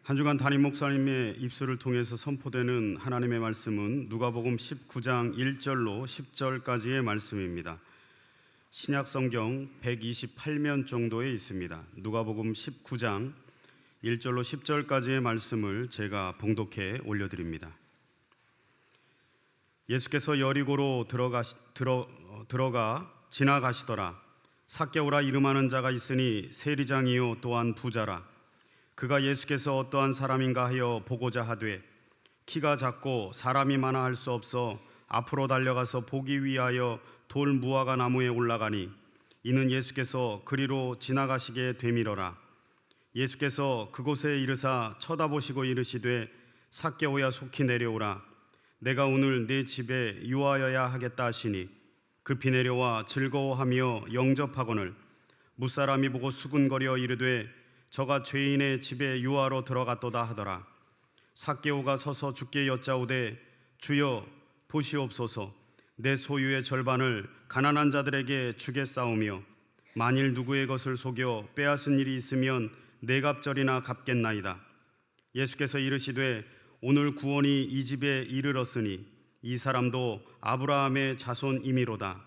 한 주간 담임 목사님의 입술을 통해서 선포되는 하나님의 말씀은 누가복음 19장 1절로 10절까지의 말씀입니다. 신약 성경 128면 정도에 있습니다. 누가복음 19장 1절로 10절까지의 말씀을 제가 봉독해 올려드립니다. 예수께서 여리고로 들어가 지나가시더라. 삭개오라 이름하는 자가 있으니 세리장이요 또한 부자라. 그가 예수께서 어떠한 사람인가 하여 보고자 하되 키가 작고 사람이 많아 할 수 없어 앞으로 달려가서 보기 위하여 돌 무화과 나무에 올라가니 이는 예수께서 그리로 지나가시게 되밀어라. 예수께서 그곳에 이르사 쳐다보시고 이르시되 삭개오야 속히 내려오라. 내가 오늘 네 집에 유하여야 하겠다 하시니 급히 내려와 즐거워하며 영접하거늘 무사람이 보고 수군거려 이르되 저가 죄인의 집에 유하러 들어갔도다 하더라. 삭개오가 서서 주께 여짜오되 주여 보시옵소서. 내 소유의 절반을 가난한 자들에게 주겠사오며 만일 누구의 것을 속여 빼앗은 일이 있으면 네 갑절이나 갚겠나이다. 예수께서 이르시되 오늘 구원이 이 집에 이르렀으니 이 사람도 아브라함의 자손이미로다.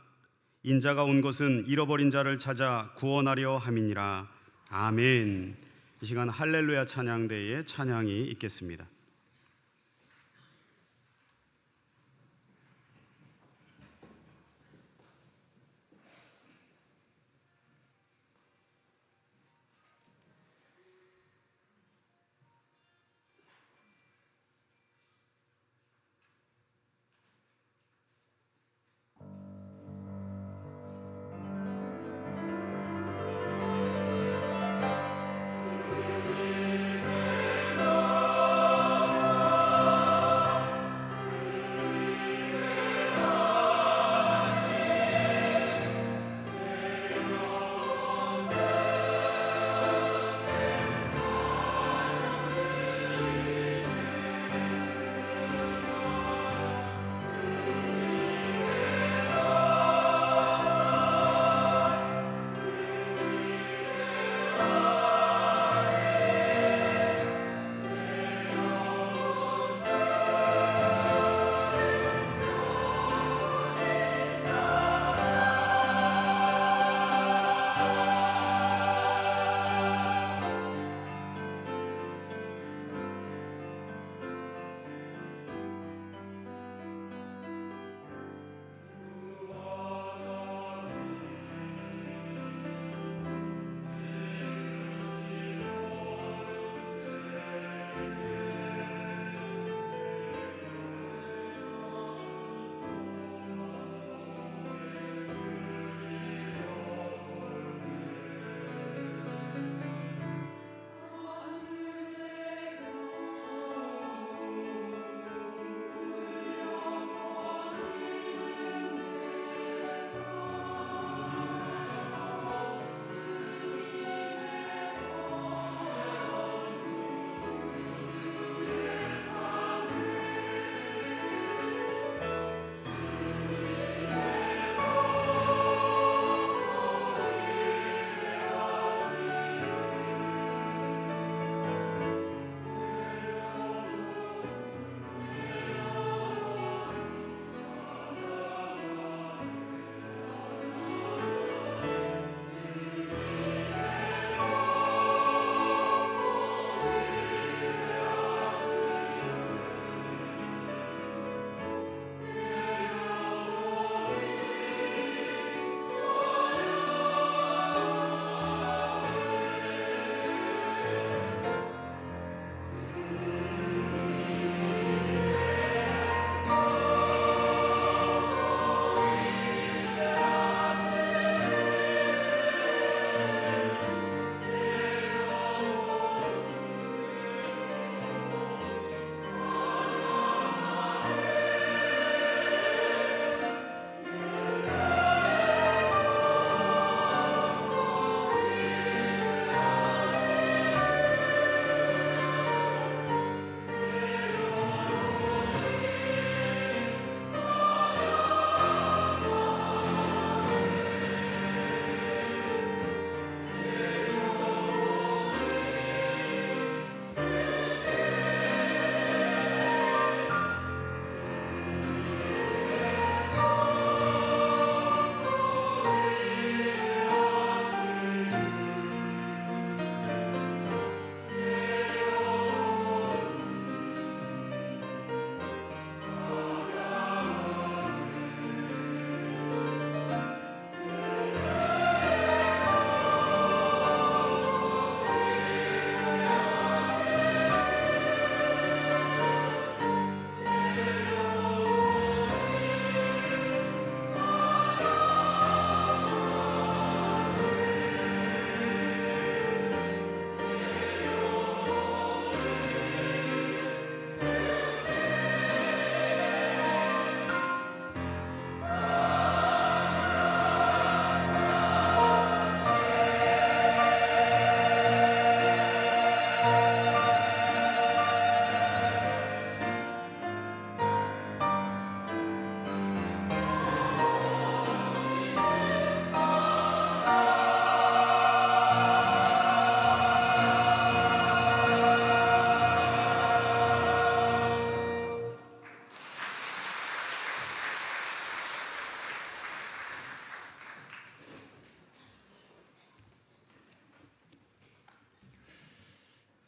인자가 온 것은 잃어버린 자를 찾아 구원하려 함이니라. 아멘. 이 시간 할렐루야 찬양대의 찬양이 있겠습니다.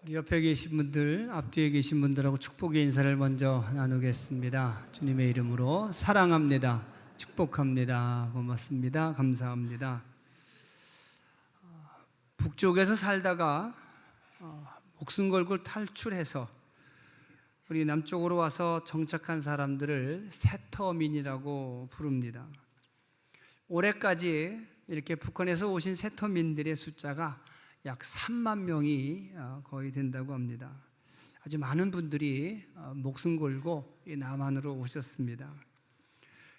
우리 옆에 계신 분들, 앞뒤에 계신 분들하고 축복의 인사를 먼저 나누겠습니다. 주님의 이름으로 사랑합니다. 축복합니다. 고맙습니다. 감사합니다. 북쪽에서 살다가 목숨 걸고 탈출해서 우리 남쪽으로 와서 정착한 사람들을 세터민이라고 부릅니다. 올해까지 이렇게 북한에서 오신 세터민들의 숫자가 약 3만 명이 거의 된다고 합니다. 아주 많은 분들이 목숨 걸고 이 남한으로 오셨습니다.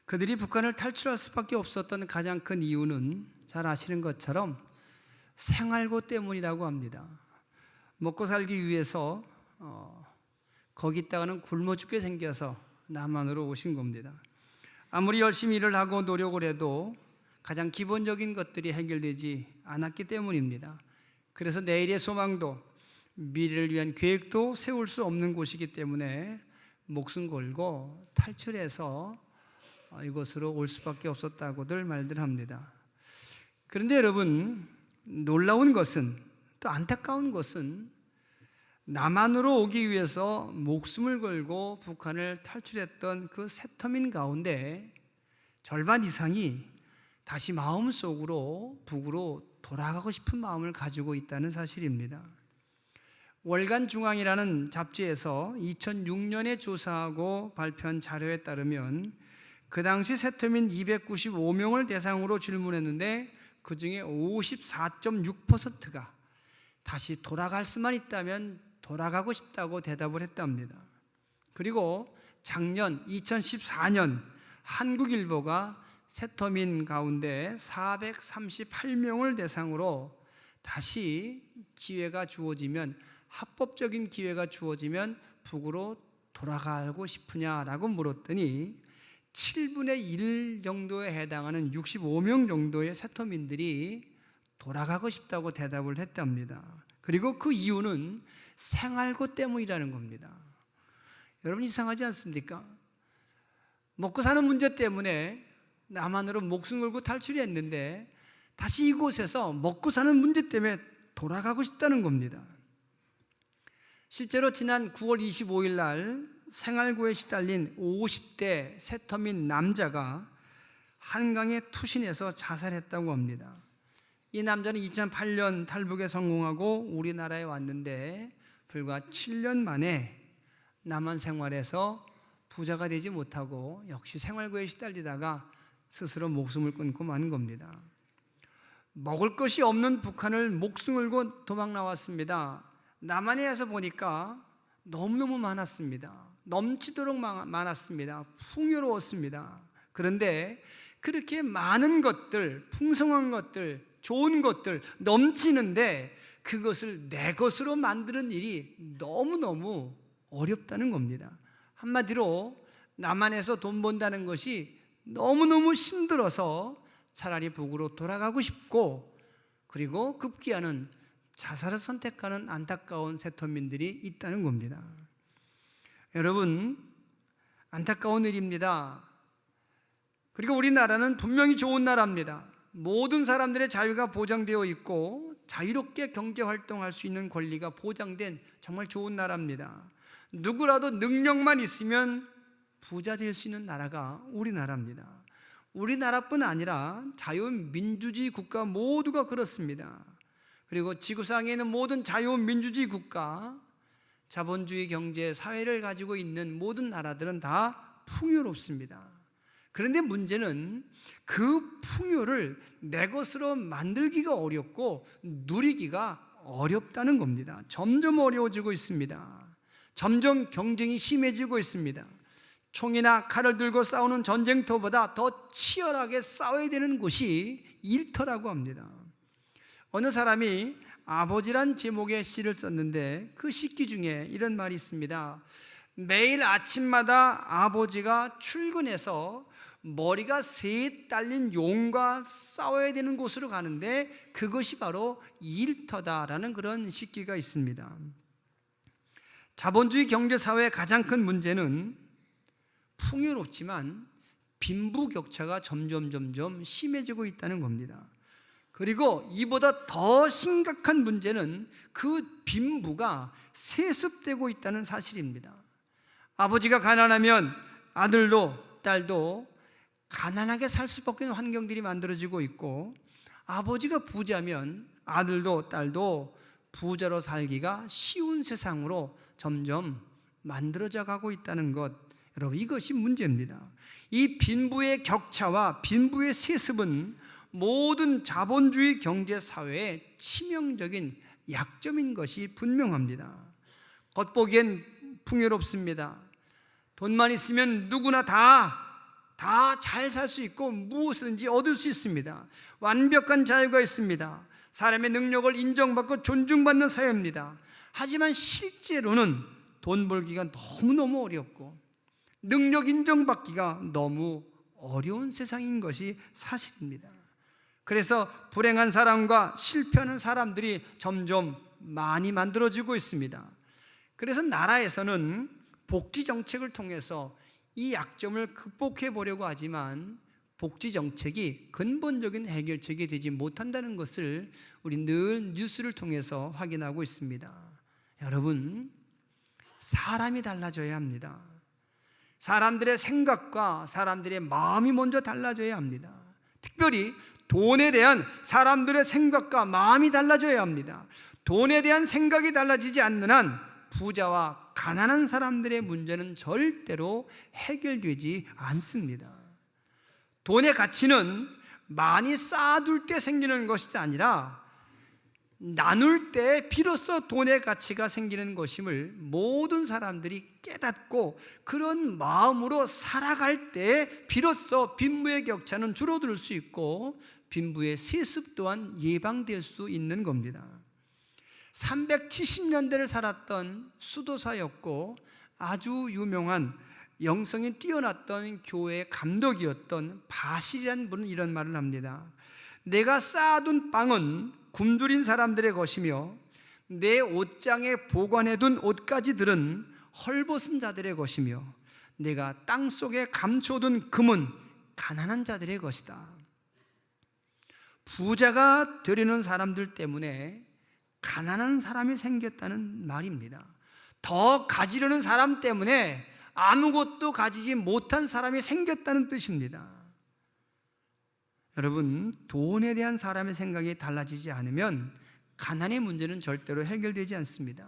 그들이 북한을 탈출할 수밖에 없었던 가장 큰 이유는 잘 아시는 것처럼 생활고 때문이라고 합니다. 먹고 살기 위해서 거기 있다가는 굶어 죽게 생겨서 남한으로 오신 겁니다. 아무리 열심히 일을 하고 노력을 해도 가장 기본적인 것들이 해결되지 않았기 때문입니다. 그래서 내일의 소망도 미래를 위한 계획도 세울 수 없는 곳이기 때문에 목숨 걸고 탈출해서 이곳으로 올 수밖에 없었다고들 말들 합니다. 그런데 여러분, 놀라운 것은, 또 안타까운 것은 남한으로 오기 위해서 목숨을 걸고 북한을 탈출했던 그 세터민 가운데 절반 이상이 다시 마음속으로 북으로 돌아가고 싶은 마음을 가지고 있다는 사실입니다. 월간중앙이라는 잡지에서 2006년에 조사하고 발표한 자료에 따르면 그 당시 세터민 295명을 대상으로 질문했는데 그 중에 54.6%가 다시 돌아갈 수만 있다면 돌아가고 싶다고 대답을 했답니다. 그리고 작년 2014년 한국일보가 세터민 가운데 438명을 대상으로 다시 기회가 주어지면, 합법적인 기회가 주어지면 북으로 돌아가고 싶으냐라고 물었더니 7분의 1 정도에 해당하는 65명 정도의 세터민들이 돌아가고 싶다고 대답을 했답니다. 그리고 그 이유는 생활고 때문이라는 겁니다. 여러분, 이상하지 않습니까? 먹고 사는 문제 때문에 남한으로 목숨 걸고 탈출했는데 다시 이곳에서 먹고 사는 문제 때문에 돌아가고 싶다는 겁니다. 실제로 지난 9월 25일 날 생활고에 시달린 50대 세터민 남자가 한강에 투신해서 자살했다고 합니다. 이 남자는 2008년 탈북에 성공하고 우리나라에 왔는데 불과 7년 만에 남한 생활에서 부자가 되지 못하고 역시 생활고에 시달리다가 스스로 목숨을 끊고 만 겁니다. 먹을 것이 없는 북한을 목숨 걸고 도망 나왔습니다. 남한에 와서 보니까 너무너무 많았습니다. 넘치도록 많았습니다. 풍요로웠습니다. 그런데 그렇게 많은 것들, 풍성한 것들, 좋은 것들 넘치는데 그것을 내 것으로 만드는 일이 너무너무 어렵다는 겁니다. 한마디로 남한에서 돈 번다는 것이 너무너무 힘들어서 차라리 북으로 돌아가고 싶고, 그리고 급기야는 자살을 선택하는 안타까운 세터민들이 있다는 겁니다. 여러분, 안타까운 일입니다. 그리고 우리나라는 분명히 좋은 나라입니다. 모든 사람들의 자유가 보장되어 있고 자유롭게 경제활동할 수 있는 권리가 보장된 정말 좋은 나라입니다. 누구라도 능력만 있으면 부자 될 수 있는 나라가 우리나라입니다. 우리나라뿐 아니라 자유민주주의 국가 모두가 그렇습니다. 그리고 지구상에 있는 모든 자유민주주의 국가, 자본주의 경제 사회를 가지고 있는 모든 나라들은 다 풍요롭습니다. 그런데 문제는 그 풍요를 내 것으로 만들기가 어렵고 누리기가 어렵다는 겁니다. 점점 어려워지고 있습니다. 점점 경쟁이 심해지고 있습니다. 총이나 칼을 들고 싸우는 전쟁터보다 더 치열하게 싸워야 되는 곳이 일터라고 합니다. 어느 사람이 아버지란 제목의 시를 썼는데 그 시기 중에 이런 말이 있습니다. 매일 아침마다 아버지가 출근해서 머리가 셋 딸린 용과 싸워야 되는 곳으로 가는데 그것이 바로 일터다라는 그런 시기가 있습니다. 자본주의 경제사회의 가장 큰 문제는 풍요롭지만 빈부격차가 점점 심해지고 있다는 겁니다. 그 그리고 이보다 더 심각한 문제는 그 빈부가 세습되고 있다는 사실입니다. 아버지가 가난하면 아들도 딸도 가난하게 살 수밖에 없는 환경들이 만들어지고 있고, 아버지가 부자면 아들도 딸도 부자로 살기가 쉬운 세상으로 점점 만들어져 가고 있다는 것, 여러분, 이것이 문제입니다. 이 빈부의 격차와 빈부의 세습은 모든 자본주의 경제 사회의 치명적인 약점인 것이 분명합니다. 겉보기엔 풍요롭습니다. 돈만 있으면 누구나 다 잘 살 수 있고 무엇이든지 얻을 수 있습니다. 완벽한 자유가 있습니다. 사람의 능력을 인정받고 존중받는 사회입니다. 하지만 실제로는 돈 벌기가 너무너무 어렵고 능력 인정받기가 너무 어려운 세상인 것이 사실입니다. 그래서 불행한 사람과 실패하는 사람들이 점점 많이 만들어지고 있습니다. 그래서 나라에서는 복지 정책을 통해서 이 약점을 극복해 보려고 하지만 복지 정책이 근본적인 해결책이 되지 못한다는 것을 우리 늘 뉴스를 통해서 확인하고 있습니다. 여러분, 사람이 달라져야 합니다. 사람들의 생각과 사람들의 마음이 먼저 달라져야 합니다. 특별히 돈에 대한 사람들의 생각과 마음이 달라져야 합니다. 돈에 대한 생각이 달라지지 않는 한 부자와 가난한 사람들의 문제는 절대로 해결되지 않습니다. 돈의 가치는 많이 쌓아둘 때 생기는 것이 아니라 나눌 때 비로소 돈의 가치가 생기는 것임을 모든 사람들이 깨닫고 그런 마음으로 살아갈 때 비로소 빈부의 격차는 줄어들 수 있고 빈부의 세습 또한 예방될 수 있는 겁니다. 370년대를 살았던 수도사였고 아주 유명한 영성이 뛰어났던 교회의 감독이었던 바실이라는 분은 이런 말을 합니다. 내가 쌓아둔 빵은 굶주린 사람들의 것이며 내 옷장에 보관해둔 옷가지들은 헐벗은 자들의 것이며 내가 땅속에 감춰둔 금은 가난한 자들의 것이다. 부자가 되려는 사람들 때문에 가난한 사람이 생겼다는 말입니다. 더 가지려는 사람 때문에 아무것도 가지지 못한 사람이 생겼다는 뜻입니다. 여러분, 돈에 대한 사람의 생각이 달라지지 않으면 가난의 문제는 절대로 해결되지 않습니다.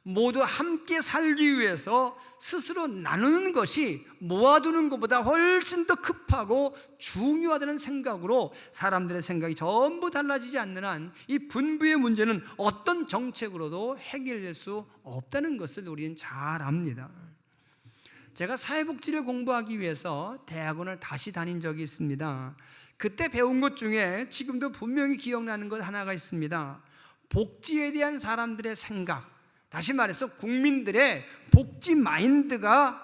모두 함께 살기 위해서 스스로 나누는 것이 모아두는 것보다 훨씬 더 급하고 중요하다는 생각으로 사람들의 생각이 전부 달라지지 않는 한 이 분부의 문제는 어떤 정책으로도 해결될 수 없다는 것을 우리는 잘 압니다. 제가 사회복지를 공부하기 위해서 대학원을 다시 다닌 적이 있습니다. 그때 배운 것 중에 지금도 분명히 기억나는 것 하나가 있습니다. 복지에 대한 사람들의 생각, 다시 말해서 국민들의 복지 마인드가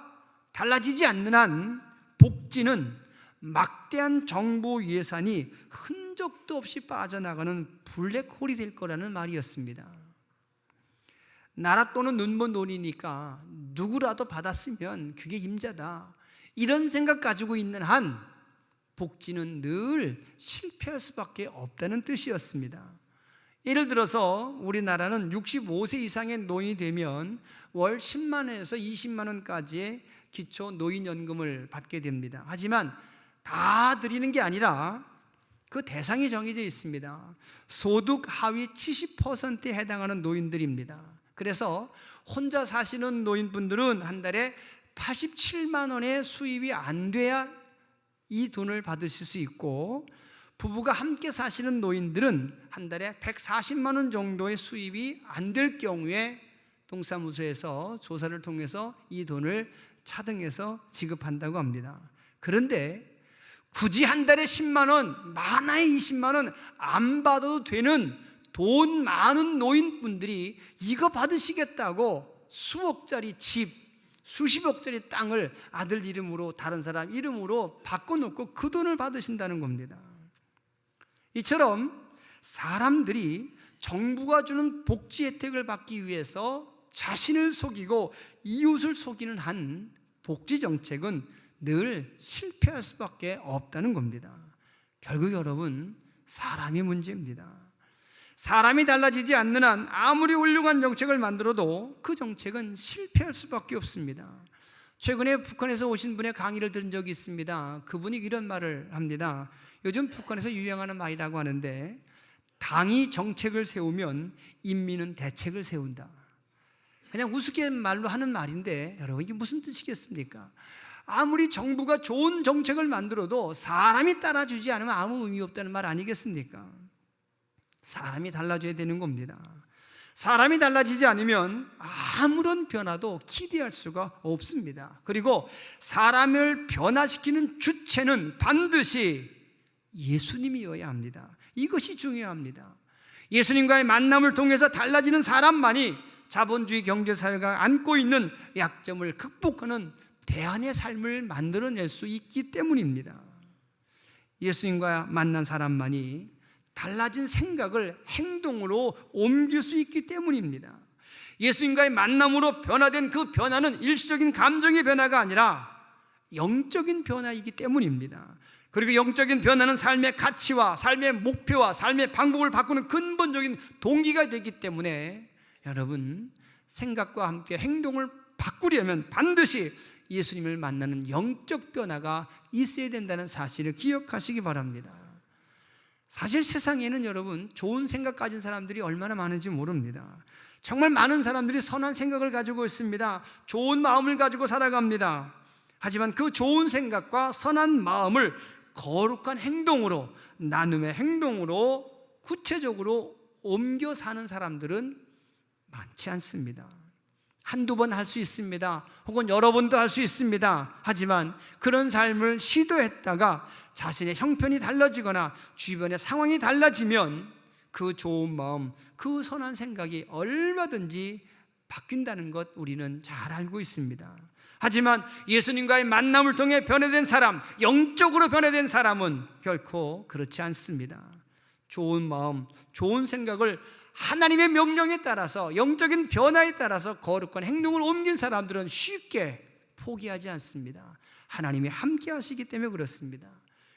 달라지지 않는 한 복지는 막대한 정부 예산이 흔적도 없이 빠져나가는 블랙홀이 될 거라는 말이었습니다. 나라 돈은 눈먼 돈이니까 누구라도 받았으면 그게 임자다, 이런 생각 가지고 있는 한 복지는 늘 실패할 수밖에 없다는 뜻이었습니다. 예를 들어서 우리나라는 65세 이상의 노인이 되면 월 10만 원에서 20만 원까지의 기초 노인연금을 받게 됩니다. 하지만 다 드리는 게 아니라 그 대상이 정해져 있습니다. 소득 하위 70%에 해당하는 노인들입니다. 그래서 혼자 사시는 노인분들은 한 달에 87만 원의 수입이 안 돼야 이 돈을 받으실 수 있고, 부부가 함께 사시는 노인들은 한 달에 140만 원 정도의 수입이 안 될 경우에 동사무소에서 조사를 통해서 이 돈을 차등해서 지급한다고 합니다. 그런데 굳이 한 달에 10만 원, 많아야 20만 원 안 받아도 되는 돈 많은 노인분들이 이거 받으시겠다고 수억짜리 집, 수십억짜리 땅을 아들 이름으로 다른 사람 이름으로 바꿔놓고 그 돈을 받으신다는 겁니다. 이처럼 사람들이 정부가 주는 복지 혜택을 받기 위해서 자신을 속이고 이웃을 속이는 한 복지 정책은 늘 실패할 수밖에 없다는 겁니다. 결국 여러분, 사람이 문제입니다. 사람이 달라지지 않는 한 아무리 훌륭한 정책을 만들어도 그 정책은 실패할 수밖에 없습니다. 최근에 북한에서 오신 분의 강의를 들은 적이 있습니다. 그분이 이런 말을 합니다. 요즘 북한에서 유행하는 말이라고 하는데, 당이 정책을 세우면 인민은 대책을 세운다. 그냥 우습게 말로 하는 말인데 여러분, 이게 무슨 뜻이겠습니까? 아무리 정부가 좋은 정책을 만들어도 사람이 따라주지 않으면 아무 의미 없다는 말 아니겠습니까? 사람이 달라져야 되는 겁니다. 사람이 달라지지 않으면 아무런 변화도 기대할 수가 없습니다. 그리고 사람을 변화시키는 주체는 반드시 예수님이어야 합니다. 이것이 중요합니다. 예수님과의 만남을 통해서 달라지는 사람만이 자본주의 경제사회가 안고 있는 약점을 극복하는 대안의 삶을 만들어낼 수 있기 때문입니다. 예수님과 만난 사람만이 달라진 생각을 행동으로 옮길 수 있기 때문입니다. 예수님과의 만남으로 변화된 그 변화는 일시적인 감정의 변화가 아니라 영적인 변화이기 때문입니다. 그리고 영적인 변화는 삶의 가치와 삶의 목표와 삶의 방법을 바꾸는 근본적인 동기가 되기 때문에 여러분, 생각과 함께 행동을 바꾸려면 반드시 예수님을 만나는 영적 변화가 있어야 된다는 사실을 기억하시기 바랍니다. 사실 세상에는 여러분, 좋은 생각 가진 사람들이 얼마나 많은지 모릅니다. 정말 많은 사람들이 선한 생각을 가지고 있습니다. 좋은 마음을 가지고 살아갑니다. 하지만 그 좋은 생각과 선한 마음을 거룩한 행동으로, 나눔의 행동으로 구체적으로 옮겨 사는 사람들은 많지 않습니다. 한두 번 할 수 있습니다. 혹은 여러 번도 할 수 있습니다. 하지만 그런 삶을 시도했다가 자신의 형편이 달라지거나 주변의 상황이 달라지면 그 좋은 마음, 그 선한 생각이 얼마든지 바뀐다는 것 우리는 잘 알고 있습니다. 하지만 예수님과의 만남을 통해 변화된 사람, 영적으로 변화된 사람은 결코 그렇지 않습니다. 좋은 마음, 좋은 생각을 하나님의 명령에 따라서, 영적인 변화에 따라서 거룩한 행동을 옮긴 사람들은 쉽게 포기하지 않습니다. 하나님이 함께 하시기 때문에 그렇습니다.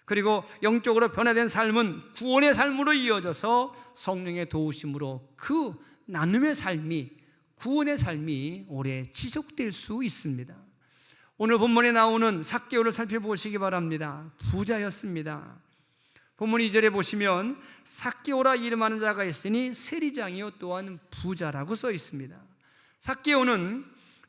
그리고 영적으로 변화된 삶은 구원의 삶으로 이어져서 성령의 도우심으로 그 나눔의 삶이, 구원의 삶이 오래 지속될 수 있습니다. 오늘 본문에 나오는 삭개오를 살펴보시기 바랍니다. 부자였습니다. 본문 2절에 보시면 삭개오라 이름하는 자가 있으니 세리장이요 또한 부자라고 써 있습니다. 삭개오는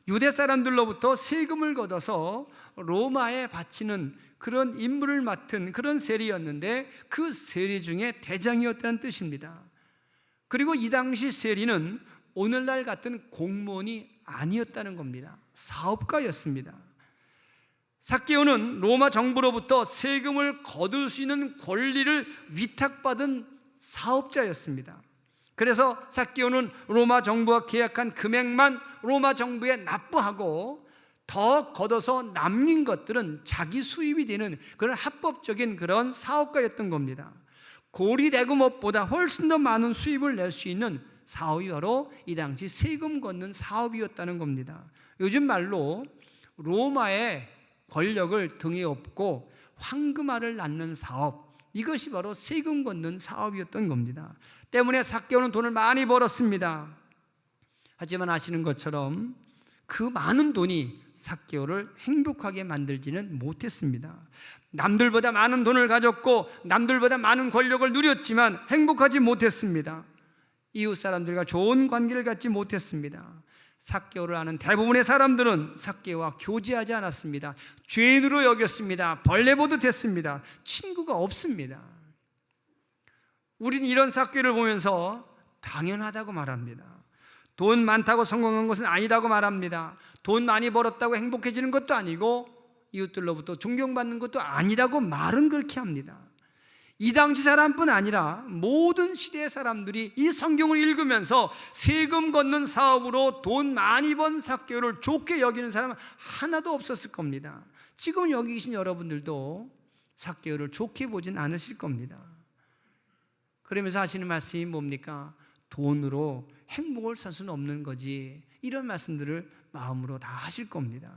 유대 사람들로부터 세금을 걷어서 로마에 바치는 그런 임무를 맡은 그런 세리였는데 그 세리 중에 대장이었다는 뜻입니다. 그리고 이 당시 세리는 오늘날 같은 공무원이 아니었다는 겁니다. 사업가였습니다. 삭개오는 로마 정부로부터 세금을 거둘 수 있는 권리를 위탁받은 사업자였습니다. 그래서 삭개오는 로마 정부와 계약한 금액만 로마 정부에 납부하고 더 걷어서 남긴 것들은 자기 수입이 되는 그런 합법적인 그런 사업가였던 겁니다. 고리대금업보다 훨씬 더 많은 수입을 낼 수 있는 사업이 바로 이 당시 세금 걷는 사업이었다는 겁니다. 요즘 말로 로마의 권력을 등에 업고 황금알을 낳는 사업, 이것이 바로 세금 걷는 사업이었던 겁니다. 때문에 삭개오는 돈을 많이 벌었습니다. 하지만 아시는 것처럼 그 많은 돈이 삭개오를 행복하게 만들지는 못했습니다. 남들보다 많은 돈을 가졌고 남들보다 많은 권력을 누렸지만 행복하지 못했습니다. 이웃 사람들과 좋은 관계를 갖지 못했습니다. 삭개오를 아는 대부분의 사람들은 삭개오와 교제하지 않았습니다. 죄인으로 여겼습니다. 벌레 보듯 했습니다. 친구가 없습니다. 우린 이런 삭개오를 보면서 당연하다고 말합니다. 돈 많다고 성공한 것은 아니라고 말합니다. 돈 많이 벌었다고 행복해지는 것도 아니고 이웃들로부터 존경받는 것도 아니라고 말은 그렇게 합니다. 이 당시 사람뿐 아니라 모든 시대의 사람들이 이 성경을 읽으면서 세금 걷는 사업으로 돈 많이 번 삭개오를 좋게 여기는 사람은 하나도 없었을 겁니다. 지금 여기 계신 여러분들도 삭개오를 좋게 보진 않으실 겁니다. 그러면서 하시는 말씀이 뭡니까? 돈으로 행복을 살 수는 없는 거지, 이런 말씀들을 마음으로 다 하실 겁니다.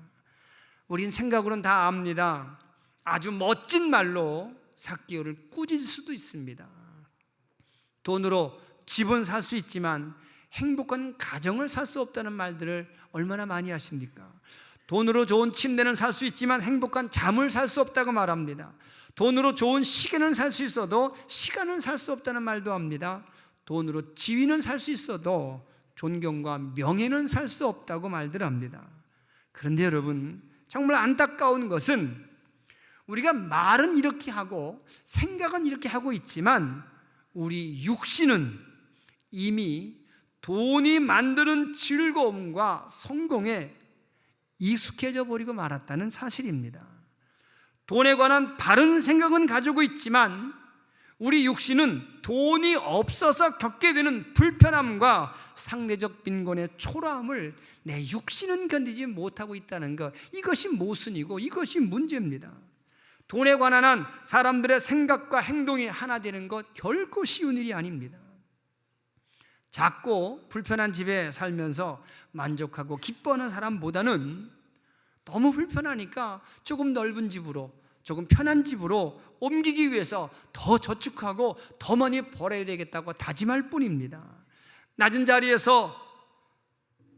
우린 생각으로는 다 압니다. 아주 멋진 말로 삭개오를 꾸질 수도 있습니다. 돈으로 집은 살 수 있지만 행복한 가정을 살 수 없다는 말들을 얼마나 많이 하십니까? 돈으로 좋은 침대는 살 수 있지만 행복한 잠을 살 수 없다고 말합니다. 돈으로 좋은 시계는 살 수 있어도 시간은 살 수 없다는 말도 합니다. 돈으로 지위는 살 수 있어도 존경과 명예는 살 수 없다고 말들 합니다. 그런데 여러분, 정말 안타까운 것은 우리가 말은 이렇게 하고 생각은 이렇게 하고 있지만 우리 육신은 이미 돈이 만드는 즐거움과 성공에 익숙해져 버리고 말았다는 사실입니다. 돈에 관한 바른 생각은 가지고 있지만 우리 육신은 돈이 없어서 겪게 되는 불편함과 상대적 빈곤의 초라함을 내 육신은 견디지 못하고 있다는 것, 이것이 모순이고 이것이 문제입니다. 돈에 관한 한 사람들의 생각과 행동이 하나 되는 것 결코 쉬운 일이 아닙니다. 작고 불편한 집에 살면서 만족하고 기뻐하는 사람보다는 너무 불편하니까 조금 넓은 집으로, 조금 편한 집으로 옮기기 위해서 더 저축하고 더 많이 벌어야 되겠다고 다짐할 뿐입니다. 낮은 자리에서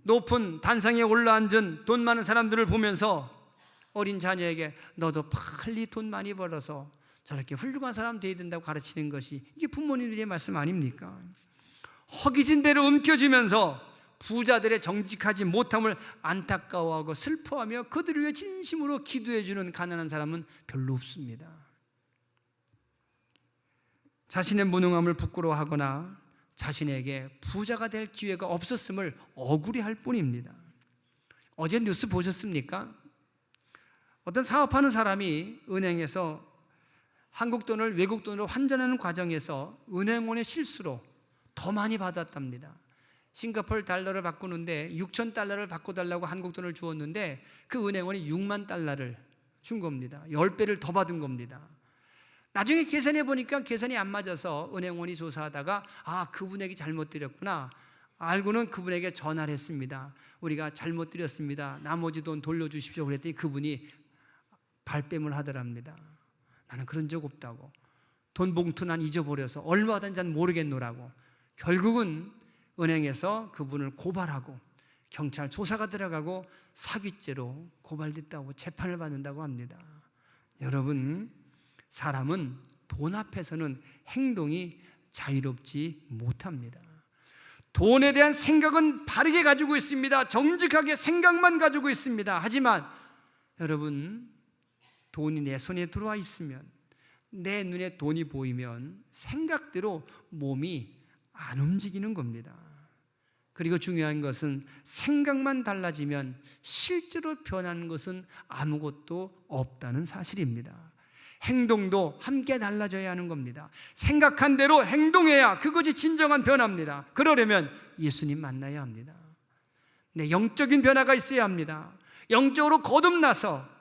높은 단상에 올라앉은 돈 많은 사람들을 보면서 어린 자녀에게 너도 빨리 돈 많이 벌어서 저렇게 훌륭한 사람 되어야 된다고 가르치는 것이 이게 부모님들의 말씀 아닙니까? 허기진 배를 움켜쥐면서 부자들의 정직하지 못함을 안타까워하고 슬퍼하며 그들을 위해 진심으로 기도해 주는 가난한 사람은 별로 없습니다. 자신의 무능함을 부끄러워하거나 자신에게 부자가 될 기회가 없었음을 억울해할 뿐입니다. 어제 뉴스 보셨습니까? 어떤 사업하는 사람이 은행에서 한국 돈을 외국 돈으로 환전하는 과정에서 은행원의 실수로 더 많이 받았답니다. 싱가포르 달러를 바꾸는데 6천 달러를 바꿔달라고 한국 돈을 주었는데 그 은행원이 6만 달러를 준 겁니다. 10배를 더 받은 겁니다. 나중에 계산해 보니까 계산이 안 맞아서 은행원이 조사하다가 그분에게 잘못 드렸구나. 알고는 그분에게 전화를 했습니다. 우리가 잘못 드렸습니다. 나머지 돈 돌려주십시오. 그랬더니 그분이 발뺌을 하더랍니다. 나는 그런 적 없다고. 돈 봉투 난 잊어버려서 얼마 받았는지 난 모르겠노라고. 결국은 은행에서 그분을 고발하고 경찰 조사가 들어가고 사기죄로 고발됐다고 재판을 받는다고 합니다. 여러분, 사람은 돈 앞에서는 행동이 자유롭지 못합니다. 돈에 대한 생각은 바르게 가지고 있습니다. 정직하게 생각만 가지고 있습니다. 하지만 여러분, 돈이 내 손에 들어와 있으면, 내 눈에 돈이 보이면 생각대로 몸이 안 움직이는 겁니다. 그리고 중요한 것은 생각만 달라지면 실제로 변하는 것은 아무것도 없다는 사실입니다. 행동도 함께 달라져야 하는 겁니다. 생각한 대로 행동해야 그것이 진정한 변화입니다. 그러려면 예수님 만나야 합니다. 내 영적인 변화가 있어야 합니다. 영적으로 거듭나서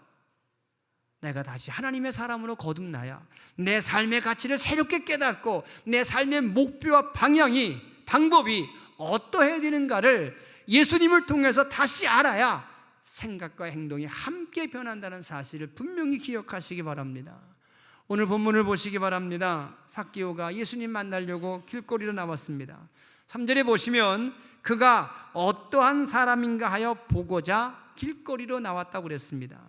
내가 다시 하나님의 사람으로 거듭나야 내 삶의 가치를 새롭게 깨닫고 내 삶의 목표와 방법이 어떠해야 되는가를 예수님을 통해서 다시 알아야 생각과 행동이 함께 변한다는 사실을 분명히 기억하시기 바랍니다. 오늘 본문을 보시기 바랍니다. 삭개오가 예수님 만나려고 길거리로 나왔습니다. 3절에 보시면 그가 어떠한 사람인가 하여 보고자 길거리로 나왔다고 그랬습니다.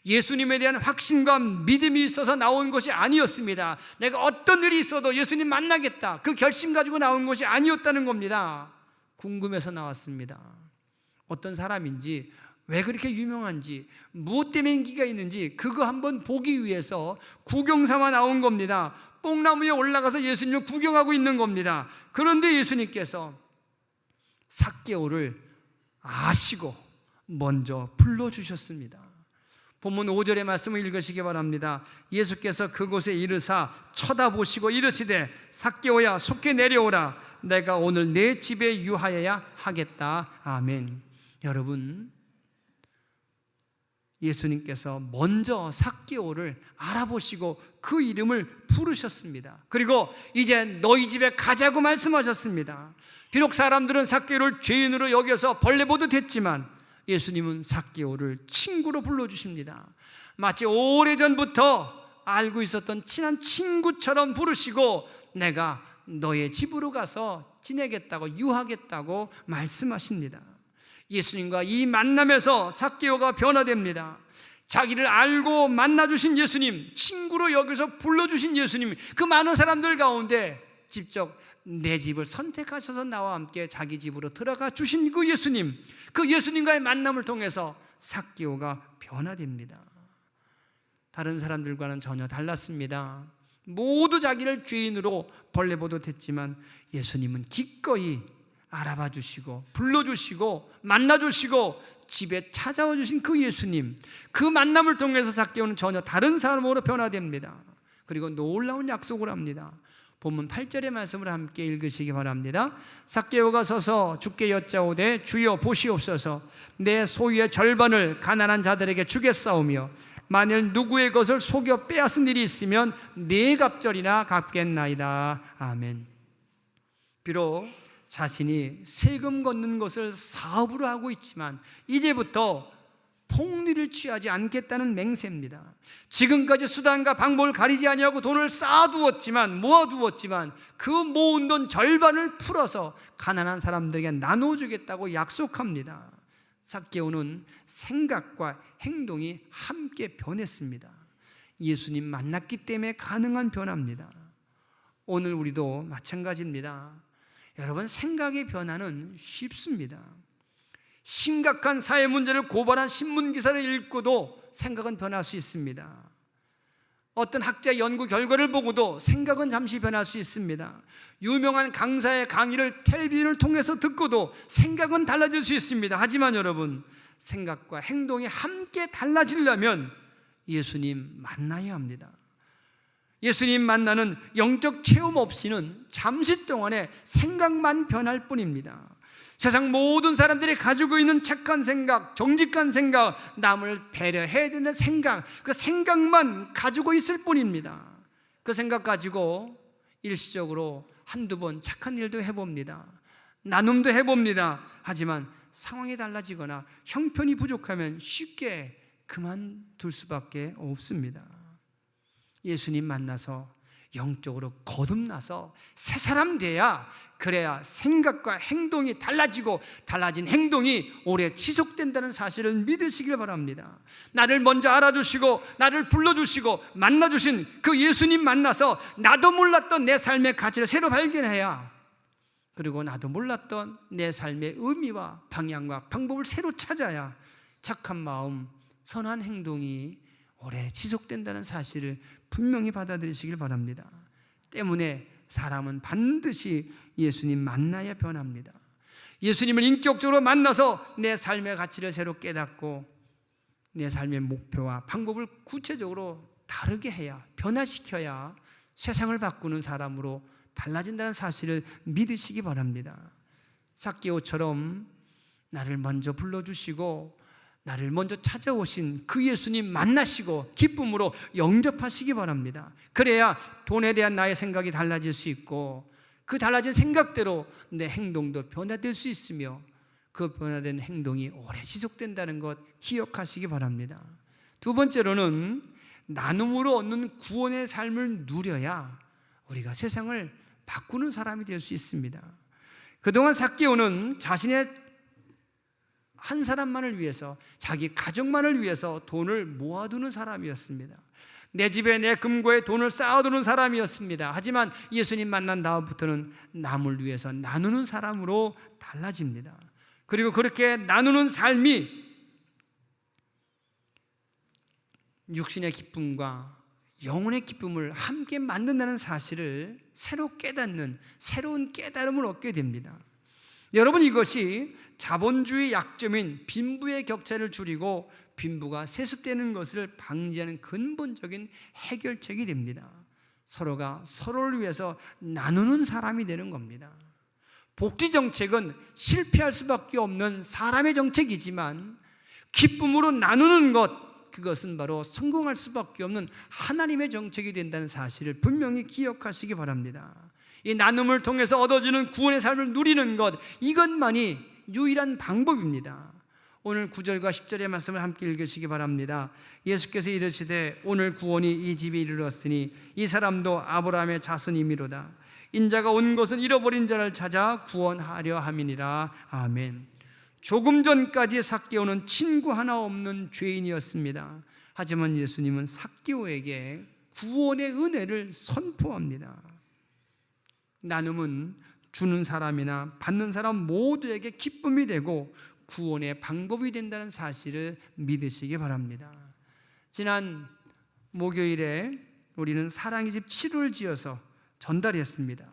예수님에 대한 확신과 믿음이 있어서 나온 것이 아니었습니다. 내가 어떤 일이 있어도 예수님 만나겠다, 그 결심 가지고 나온 것이 아니었다는 겁니다. 궁금해서 나왔습니다. 어떤 사람인지, 왜 그렇게 유명한지, 무엇 때문에 인기가 있는지 그거 한번 보기 위해서 구경 삼아 나온 겁니다. 뽕나무에 올라가서 예수님을 구경하고 있는 겁니다. 그런데 예수님께서 삭개오를 아시고 먼저 불러주셨습니다. 본문 5절의 말씀을 읽으시기 바랍니다. 예수께서 그곳에 이르사 쳐다보시고 이르시되 삭개오야 속히 내려오라. 내가 오늘 내 집에 유하여야 하겠다. 아멘. 여러분, 예수님께서 먼저 삭개오를 알아보시고 그 이름을 부르셨습니다. 그리고 이제 너희 집에 가자고 말씀하셨습니다. 비록 사람들은 삭개오를 죄인으로 여겨서 벌레 보듯 했지만 예수님은 삭개오를 친구로 불러주십니다. 마치 오래전부터 알고 있었던 친한 친구처럼 부르시고 내가 너의 집으로 가서 지내겠다고, 유하겠다고 말씀하십니다. 예수님과 이 만남에서 삭개오가 변화됩니다. 자기를 알고 만나주신 예수님, 친구로 여기서 불러주신 예수님, 그 많은 사람들 가운데 직접 내 집을 선택하셔서 나와 함께 자기 집으로 들어가 주신 그 예수님, 그 예수님과의 만남을 통해서 삭개오가 변화됩니다. 다른 사람들과는 전혀 달랐습니다. 모두 자기를 죄인으로 벌레보듯했지만 예수님은 기꺼이 알아봐 주시고 불러주시고 만나주시고 집에 찾아와 주신 그 예수님, 그 만남을 통해서 삭개오는 전혀 다른 사람으로 변화됩니다. 그리고 놀라운 약속을 합니다. 본문 8절의 말씀을 함께 읽으시기 바랍니다. 삭개오가 서서 주께 여짜오되 주여 보시옵소서, 내 소유의 절반을 가난한 자들에게 주겠사오며 만일 누구의 것을 속여 빼앗은 일이 있으면 네 갑절이나 갚겠나이다. 아멘. 비록 자신이 세금 걷는 것을 사업으로 하고 있지만 이제부터 폭리를 취하지 않겠다는 맹세입니다. 지금까지 수단과 방법을 가리지 아니하고 돈을 쌓아두었지만, 모아두었지만 그 모은 돈 절반을 풀어서 가난한 사람들에게 나눠주겠다고 약속합니다. 삭개오는 생각과 행동이 함께 변했습니다. 예수님 만났기 때문에 가능한 변화입니다. 오늘 우리도 마찬가지입니다. 여러분, 생각의 변화는 쉽습니다. 심각한 사회 문제를 고발한 신문 기사를 읽고도 생각은 변할 수 있습니다. 어떤 학자 연구 결과를 보고도 생각은 잠시 변할 수 있습니다. 유명한 강사의 강의를 텔레비전을 통해서 듣고도 생각은 달라질 수 있습니다. 하지만 여러분, 생각과 행동이 함께 달라지려면 예수님 만나야 합니다. 예수님 만나는 영적 체험 없이는 잠시 동안의 생각만 변할 뿐입니다. 세상 모든 사람들이 가지고 있는 착한 생각, 정직한 생각, 남을 배려해야 되는 생각, 그 생각만 가지고 있을 뿐입니다. 그 생각 가지고 일시적으로 한두 번 착한 일도 해봅니다. 나눔도 해봅니다. 하지만 상황이 달라지거나 형편이 부족하면 쉽게 그만둘 수밖에 없습니다. 예수님 만나서 영적으로 거듭나서 새 사람 돼야, 그래야 생각과 행동이 달라지고 달라진 행동이 오래 지속된다는 사실을 믿으시길 바랍니다. 나를 먼저 알아주시고 나를 불러주시고 만나주신 그 예수님 만나서 나도 몰랐던 내 삶의 가치를 새로 발견해야, 그리고 나도 몰랐던 내 삶의 의미와 방향과 방법을 새로 찾아야 착한 마음, 선한 행동이 오래 지속된다는 사실을 분명히 받아들이시길 바랍니다. 때문에 사람은 반드시 예수님 만나야 변합니다. 예수님을 인격적으로 만나서 내 삶의 가치를 새로 깨닫고 내 삶의 목표와 방법을 구체적으로 다르게 해야, 변화시켜야 세상을 바꾸는 사람으로 달라진다는 사실을 믿으시기 바랍니다. 삭개오처럼 나를 먼저 불러주시고 나를 먼저 찾아오신 그 예수님 만나시고 기쁨으로 영접하시기 바랍니다. 그래야 돈에 대한 나의 생각이 달라질 수 있고 그 달라진 생각대로 내 행동도 변화될 수 있으며 그 변화된 행동이 오래 지속된다는 것 기억하시기 바랍니다. 두 번째로는 나눔으로 얻는 구원의 삶을 누려야 우리가 세상을 바꾸는 사람이 될 수 있습니다. 그동안 삭개오는 자신의 한 사람만을 위해서, 자기 가족만을 위해서 돈을 모아두는 사람이었습니다. 내 집에 내 금고에 돈을 쌓아두는 사람이었습니다. 하지만 예수님 만난 다음부터는 남을 위해서 나누는 사람으로 달라집니다. 그리고 그렇게 나누는 삶이 육신의 기쁨과 영혼의 기쁨을 함께 만든다는 사실을 새로 깨닫는 새로운 깨달음을 얻게 됩니다. 여러분, 이것이 자본주의 약점인 빈부의 격차를 줄이고 빈부가 세습되는 것을 방지하는 근본적인 해결책이 됩니다. 서로가 서로를 위해서 나누는 사람이 되는 겁니다. 복지 정책은 실패할 수밖에 없는 사람의 정책이지만 기쁨으로 나누는 것, 그것은 바로 성공할 수밖에 없는 하나님의 정책이 된다는 사실을 분명히 기억하시기 바랍니다. 이 나눔을 통해서 얻어지는 구원의 삶을 누리는 것, 이것만이 유일한 방법입니다. 오늘 9절과 10절의 말씀을 함께 읽으시기 바랍니다. 예수께서 이르시되 오늘 구원이 이 집에 이르렀으니 이 사람도 아브라함의 자손이미로다. 인자가 온 것은 잃어버린 자를 찾아 구원하려 함이니라. 아멘. 조금 전까지 삭개오는 친구 하나 없는 죄인이었습니다. 하지만 예수님은 삭개오에게 구원의 은혜를 선포합니다. 나눔은 주는 사람이나 받는 사람 모두에게 기쁨이 되고 구원의 방법이 된다는 사실을 믿으시기 바랍니다. 지난 목요일에 우리는 사랑의 집 7호를 지어서 전달했습니다.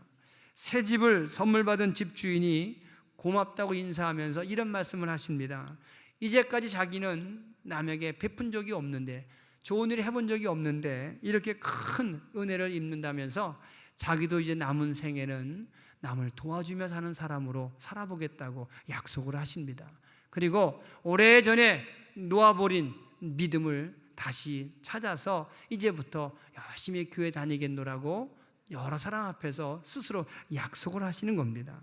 새 집을 선물 받은 집주인이 고맙다고 인사하면서 이런 말씀을 하십니다. 이제까지 자기는 남에게 베푼 적이 없는데, 좋은 일을 해본 적이 없는데 이렇게 큰 은혜를 입는다면서 자기도 이제 남은 생에는 남을 도와주며 사는 사람으로 살아보겠다고 약속을 하십니다. 그리고 오래전에 놓아버린 믿음을 다시 찾아서 이제부터 열심히 교회 다니겠노라고 여러 사람 앞에서 스스로 약속을 하시는 겁니다.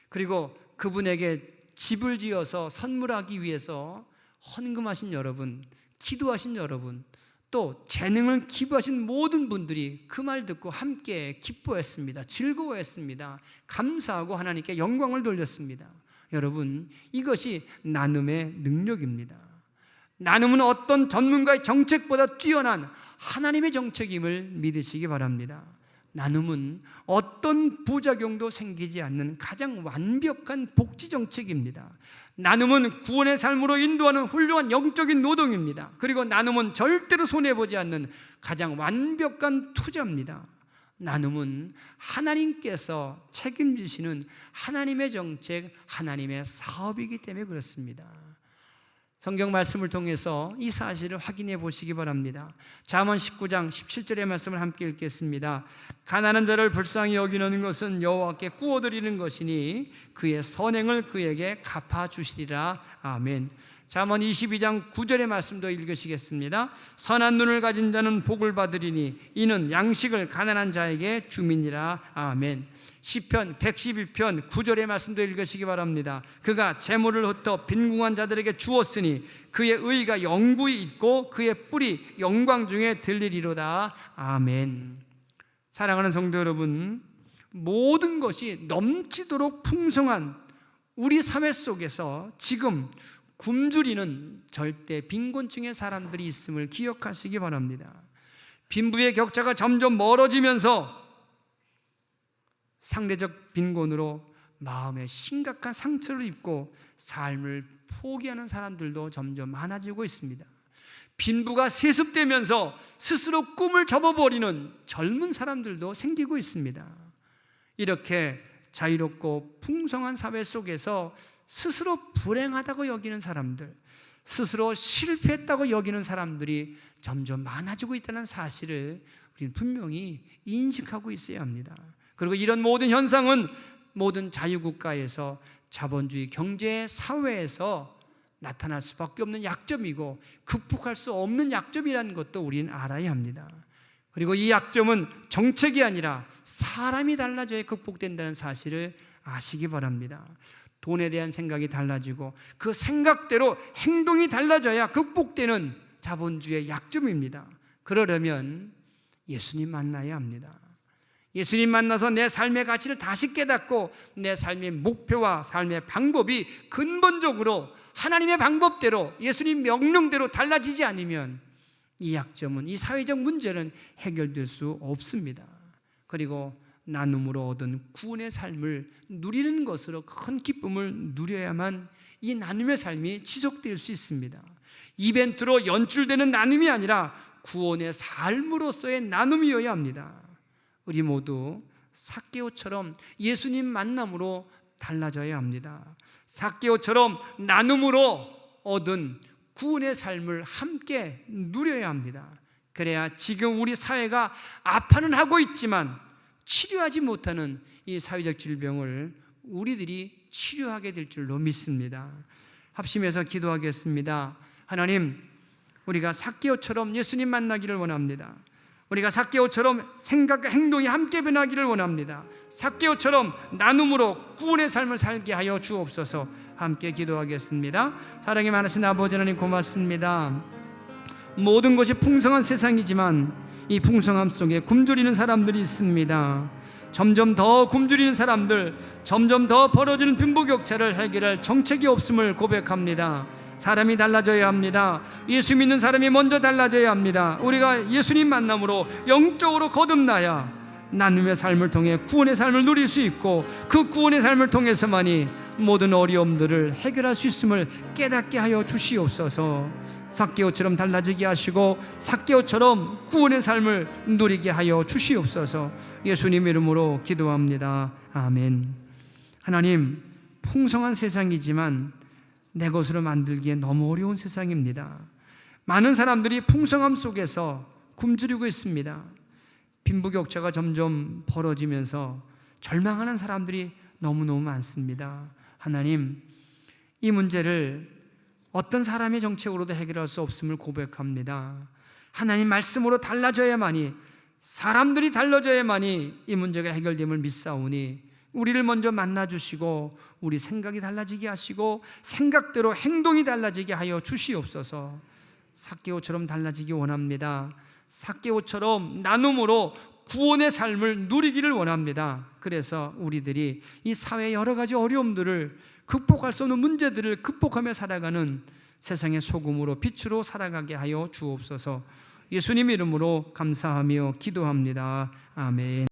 그리고 그분에게 집을 지어서 선물하기 위해서 헌금하신 여러분, 기도하신 여러분, 또 재능을 기부하신 모든 분들이 그 말 듣고 함께 기뻐했습니다. 즐거워했습니다. 감사하고 하나님께 영광을 돌렸습니다. 여러분, 이것이 나눔의 능력입니다. 나눔은 어떤 전문가의 정책보다 뛰어난 하나님의 정책임을 믿으시기 바랍니다. 나눔은 어떤 부작용도 생기지 않는 가장 완벽한 복지 정책입니다. 나눔은 구원의 삶으로 인도하는 훌륭한 영적인 노동입니다. 그리고 나눔은 절대로 손해보지 않는 가장 완벽한 투자입니다. 나눔은 하나님께서 책임지시는 하나님의 정책, 하나님의 사업이기 때문에 그렇습니다. 성경 말씀을 통해서 이 사실을 확인해 보시기 바랍니다. 잠언 19장 17절의 말씀을 함께 읽겠습니다. 가난한 자를 불쌍히 여기는 것은 여호와께 구워드리는 것이니 그의 선행을 그에게 갚아주시리라. 아멘. 잠언 22장 9절의 말씀도 읽으시겠습니다. 선한 눈을 가진 자는 복을 받으리니 이는 양식을 가난한 자에게 주민이라. 아멘. 시편 112편 9절의 말씀도 읽으시기 바랍니다. 그가 재물을 흩어 빈궁한 자들에게 주었으니 그의 의가 영구히 있고 그의 뿔이 영광 중에 들리리로다. 아멘. 사랑하는 성도 여러분, 모든 것이 넘치도록 풍성한 우리 사회 속에서 지금 굶주리는 절대 빈곤층의 사람들이 있음을 기억하시기 바랍니다. 빈부의 격차가 점점 멀어지면서 상대적 빈곤으로 마음에 심각한 상처를 입고 삶을 포기하는 사람들도 점점 많아지고 있습니다. 빈부가 세습되면서 스스로 꿈을 접어버리는 젊은 사람들도 생기고 있습니다. 이렇게 자유롭고 풍성한 사회 속에서 스스로 불행하다고 여기는 사람들, 스스로 실패했다고 여기는 사람들이 점점 많아지고 있다는 사실을 우리는 분명히 인식하고 있어야 합니다. 그리고 이런 모든 현상은 모든 자유국가에서 자본주의 경제 사회에서 나타날 수밖에 없는 약점이고 극복할 수 없는 약점이라는 것도 우리는 알아야 합니다. 그리고 이 약점은 정책이 아니라 사람이 달라져야 극복된다는 사실을 아시기 바랍니다. 돈에 대한 생각이 달라지고 그 생각대로 행동이 달라져야 극복되는 자본주의의 약점입니다. 그러려면 예수님 만나야 합니다. 예수님 만나서 내 삶의 가치를 다시 깨닫고 내 삶의 목표와 삶의 방법이 근본적으로 하나님의 방법대로 예수님 명령대로 달라지지 않으면 이 약점은, 이 사회적 문제는 해결될 수 없습니다. 그리고 나눔으로 얻은 구원의 삶을 누리는 것으로 큰 기쁨을 누려야만 이 나눔의 삶이 지속될 수 있습니다. 이벤트로 연출되는 나눔이 아니라 구원의 삶으로서의 나눔이어야 합니다. 우리 모두 삭개오처럼 예수님 만남으로 달라져야 합니다. 삭개오처럼 나눔으로 얻은 구원의 삶을 함께 누려야 합니다. 그래야 지금 우리 사회가 아파는 하고 있지만 치료하지 못하는 이 사회적 질병을 우리들이 치료하게 될 줄로 믿습니다. 합심해서 기도하겠습니다. 하나님, 우리가 삭개오처럼 예수님 만나기를 원합니다. 우리가 삭개오처럼 생각과 행동이 함께 변하기를 원합니다. 삭개오처럼 나눔으로 구원의 삶을 살게 하여 주옵소서. 함께 기도하겠습니다. 사랑이 많으신 아버지 하나님, 고맙습니다. 모든 것이 풍성한 세상이지만 이 풍성함 속에 굶주리는 사람들이 있습니다. 점점 더 굶주리는 사람들, 점점 더 벌어지는 빈부격차를 해결할 정책이 없음을 고백합니다. 사람이 달라져야 합니다. 예수 믿는 사람이 먼저 달라져야 합니다. 우리가 예수님 만남으로 영적으로 거듭나야 나눔의 삶을 통해 구원의 삶을 누릴 수 있고, 그 구원의 삶을 통해서만이 모든 어려움들을 해결할 수 있음을 깨닫게 하여 주시옵소서. 삭개오처럼 달라지게 하시고 삭개오처럼 구원의 삶을 누리게 하여 주시옵소서. 예수님 이름으로 기도합니다. 아멘. 하나님, 풍성한 세상이지만 내 것으로 만들기에 너무 어려운 세상입니다. 많은 사람들이 풍성함 속에서 굶주리고 있습니다. 빈부격차가 점점 벌어지면서 절망하는 사람들이 너무너무 많습니다. 하나님, 이 문제를 어떤 사람의 정책으로도 해결할 수 없음을 고백합니다. 하나님 말씀으로 달라져야만이, 사람들이 달라져야만이 이 문제가 해결됨을 믿사오니 우리를 먼저 만나주시고 우리 생각이 달라지게 하시고 생각대로 행동이 달라지게 하여 주시옵소서. 삭개오처럼 달라지기 원합니다. 삭개오처럼 나눔으로 구원의 삶을 누리기를 원합니다. 그래서 우리들이 이 사회의 여러 가지 어려움들을 극복할 수 없는 문제들을 극복하며 살아가는 세상의 소금으로 빛으로 살아가게 하여 주옵소서. 예수님 이름으로 감사하며 기도합니다. 아멘.